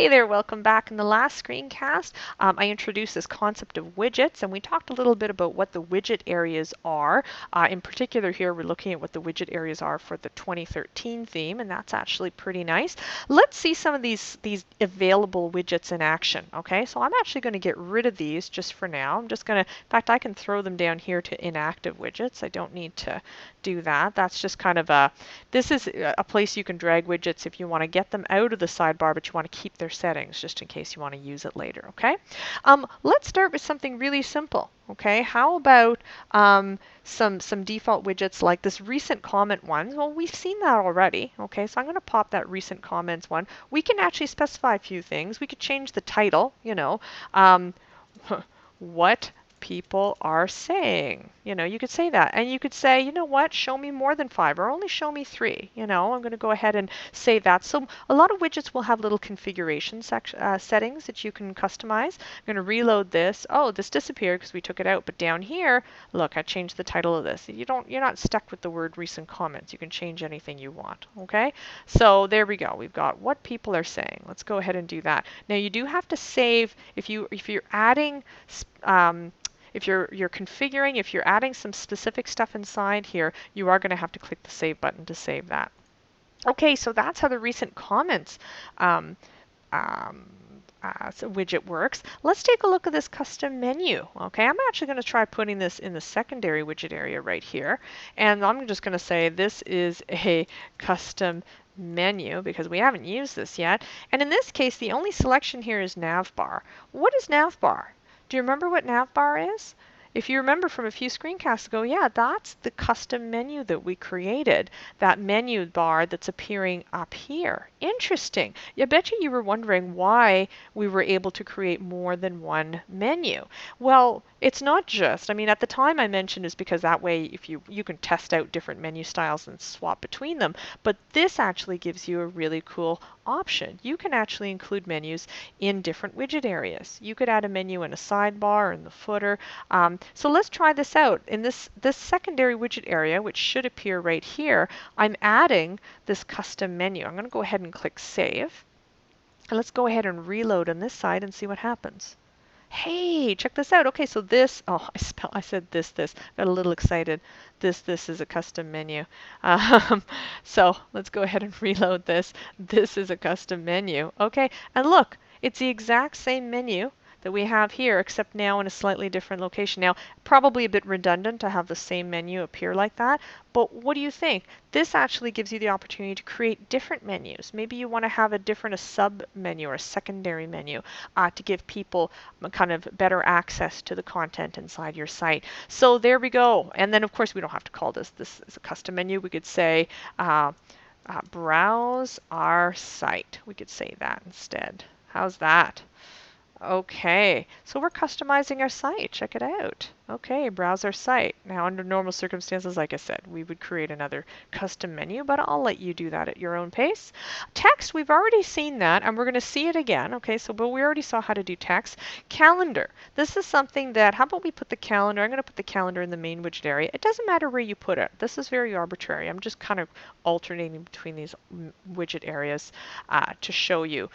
Hey there, welcome back. In the last screencast, I introduced this concept of widgets, and we talked a little bit about what the widget areas are. In particular here, we're looking at what the widget areas are for the 2013 theme, and that's actually pretty nice. Let's see some of these available widgets in action. Okay, so I'm actually going to get rid of these just for now. I'm just going to, in fact, I can throw them down here to inactive widgets. I don't need to do that. That's just kind of this is a place you can drag widgets if you want to get them out of the sidebar, but you want to keep their settings just in case you want to use it later, okay? Let's start with something really simple, okay? How about some default widgets like this recent comment one? Well, we've seen that already, okay? So I'm going to pop that recent comments one. We can actually specify a few things. We could change the title, what people are saying. You could say that. And you could say, you know what, show me more than 5 or only show me 3. I'm going to go ahead and say that. So a lot of widgets will have little configuration settings that you can customize. I'm going to reload this. Oh, this disappeared because we took it out. But down here, look, I changed the title of this. You're not stuck with the word recent comments. You can change anything you want. Okay? So there we go. We've got what people are saying. Let's go ahead and do that. Now you do have to save if you're adding if you're configuring, if you're adding some specific stuff inside here, you are going to have to click the Save button to save that. Okay, so that's how the recent comments widget works. Let's take a look at this custom menu. Okay, I'm actually going to try putting this in the secondary widget area right here. And I'm just going to say this is a custom menu because we haven't used this yet. And in this case, the only selection here is navbar. What is navbar? Do you remember what navbar is? If you remember from a few screencasts ago, yeah, that's the custom menu that we created, that menu bar that's appearing up here. Interesting. I bet you were wondering why we were able to create more than one menu. Well, it's not just, at the time I mentioned is because that way if you can test out different menu styles and swap between them, but this actually gives you a really cool option. You can actually include menus in different widget areas. You could add a menu in a sidebar or in the footer. So let's try this out. In this secondary widget area, which should appear right here, I'm adding this custom menu. I'm going to go ahead and click Save. And let's go ahead and reload on this side and see what happens. Hey, check this out. Okay, so this, I said this, got a little excited. This is a custom menu. So let's go ahead and reload this. This is a custom menu. Okay, and look, it's the exact same menu that we have here, except now in a slightly different location. Now, probably a bit redundant to have the same menu appear like that, but what do you think? This actually gives you the opportunity to create different menus. Maybe you want to have a sub-menu or a secondary menu to give people kind of better access to the content inside your site. So there we go. And then, of course, we don't have to call this is a custom menu. We could say browse our site. We could say that instead. How's that? Okay, so we're customizing our site. Check it out. Okay, browse our site. Now, under normal circumstances, like I said, we would create another custom menu, but I'll let you do that at your own pace. Text, we've already seen that, and we're going to see it again. Okay, but we already saw how to do text. Calendar. This is something that, how about we put the calendar, I'm going to put the calendar in the main widget area. It doesn't matter where you put it. This is very arbitrary. I'm just kind of alternating between these widget areas to show you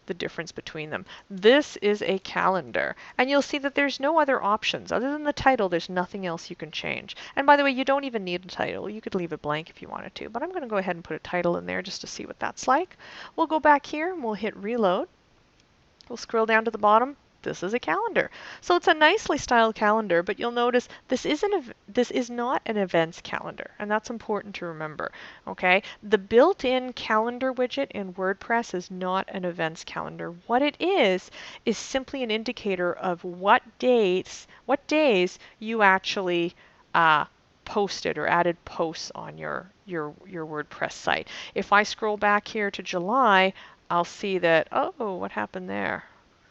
the difference between them. This is a calendar, and you'll see that there's no other options. Other than the title, there's nothing else you can change. And by the way, you don't even need a title. You could leave it blank if you wanted to, but I'm going to go ahead and put a title in there just to see what that's like. We'll go back here and we'll hit reload. We'll scroll down to the bottom. This is a calendar. So it's a nicely styled calendar, but you'll notice this is not an events calendar, and that's important to remember. Okay, the built-in calendar widget in WordPress is not an events calendar. What it is simply an indicator of what days you actually posted or added posts on your WordPress site. If I scroll back here to July, I'll see that, oh, what happened there?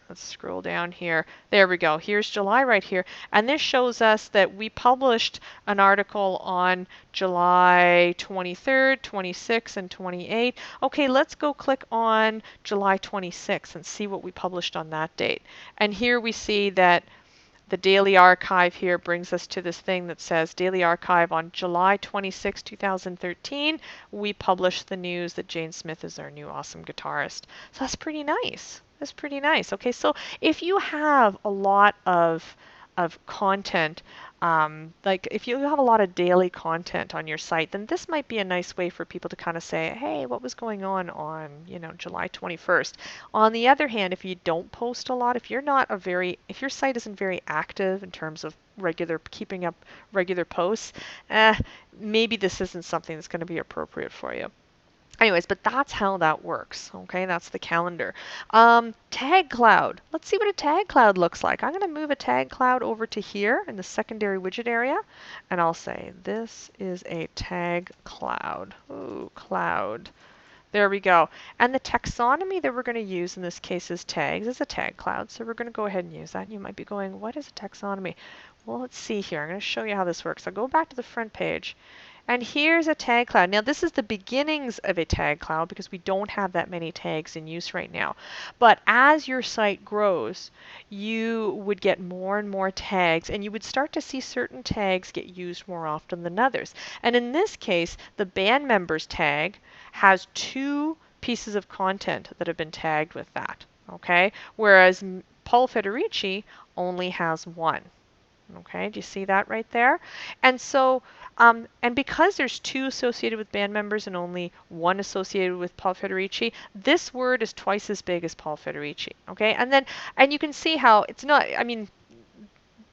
Let's scroll down here. There we go. Here's July right here. And this shows us that we published an article on July 23rd, 26th, and 28th. Okay, let's go click on July 26th and see what we published on that date. And here we see that The daily archive here brings us to this thing that says daily archive on July 26, 2013. We published the news that Jane Smith is our new awesome guitarist. So that's pretty nice. That's pretty nice. Okay, so if you have a lot of content, like if you have a lot of daily content on your site, then this might be a nice way for people to kind of say, hey, what was going on, July 21st. On the other hand, if you don't post a lot, if your site isn't very active in terms of keeping up regular posts, maybe this isn't something that's going to be appropriate for you. Anyways, but that's how that works. Okay, that's the calendar. Tag cloud. Let's see what a tag cloud looks like. I'm going to move a tag cloud over to here in the secondary widget area, and I'll say this is a tag cloud. Ooh, cloud. There we go. And the taxonomy that we're going to use in this case is tags. It's a tag cloud, so we're going to go ahead and use that. You might be going, what is a taxonomy? Well, let's see here. I'm going to show you how this works. I'll go back to the front page. And here's a tag cloud. Now this is the beginnings of a tag cloud because we don't have that many tags in use right now. But as your site grows, you would get more and more tags, and you would start to see certain tags get used more often than others. And in this case, the band members tag has 2 pieces of content that have been tagged with that. Okay? Whereas Paul Federici only has 1. Okay, do you see that right there? And so, and because there's 2 associated with band members and only 1 associated with Paul Federici, this word is twice as big as Paul Federici. Okay, and you can see how it's not, I mean,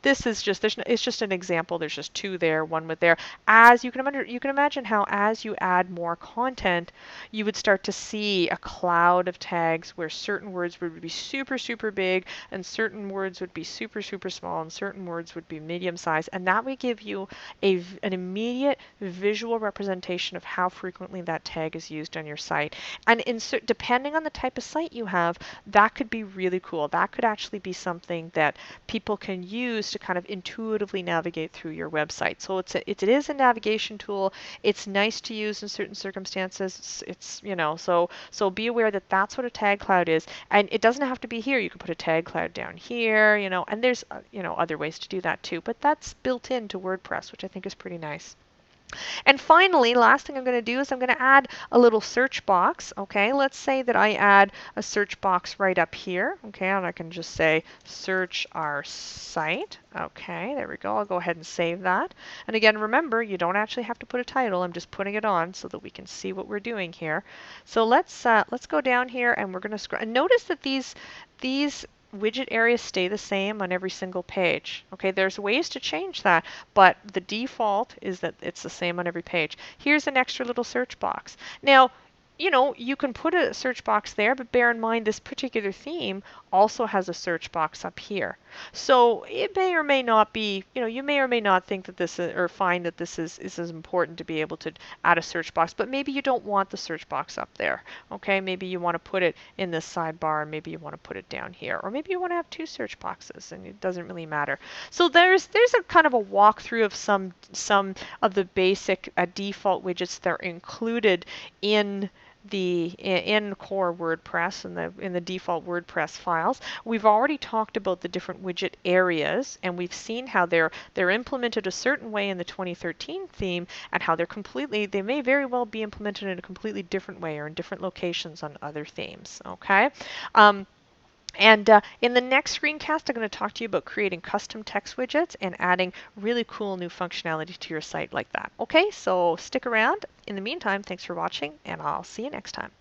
this is just it's just an example. There's just 2 there, 1 with there. As you can imagine how as you add more content, you would start to see a cloud of tags where certain words would be super super big and certain words would be super super small and certain words would be medium size, and that would give you an immediate visual representation of how frequently that tag is used on your site. And depending on the type of site you have, that could be really cool. That could actually be something that people can use to kind of intuitively navigate through your website. So it is a navigation tool. It's nice to use in certain circumstances. It's so be aware that that's what a tag cloud is, and it doesn't have to be here. You can put a tag cloud down here, and there's other ways to do that too. But that's built into WordPress, which I think is pretty nice. And finally, last thing I'm going to do is I'm going to add a little search box. Okay, let's say that I add a search box right up here. Okay, and I can just say search our site. Okay, there we go. I'll go ahead and save that. And again, remember, you don't actually have to put a title. I'm just putting it on so that we can see what we're doing here. So let's go down here and we're going to scroll. And notice that these widget areas stay the same on every single page. Okay, there's ways to change that, but the default is that it's the same on every page. Here's an extra little search box. Now, you can put a search box there, but bear in mind this particular theme also has a search box up here. So it may or may not be, you may or may not think that this is, or find that this is as important to be able to add a search box, but maybe you don't want the search box up there. Okay, maybe you want to put it in this sidebar, and maybe you want to put it down here, or maybe you want to have 2 search boxes, and it doesn't really matter. So there's a kind of a walkthrough of some of the basic default widgets that are included in core WordPress and in the default WordPress files. We've already talked about the different widget areas, and we've seen how they're implemented a certain way in the 2013 theme, and how they may very well be implemented in a completely different way or in different locations on other themes. Okay. And in the next screencast, I'm going to talk to you about creating custom text widgets and adding really cool new functionality to your site like that. Okay, so stick around. In the meantime, thanks for watching, and I'll see you next time.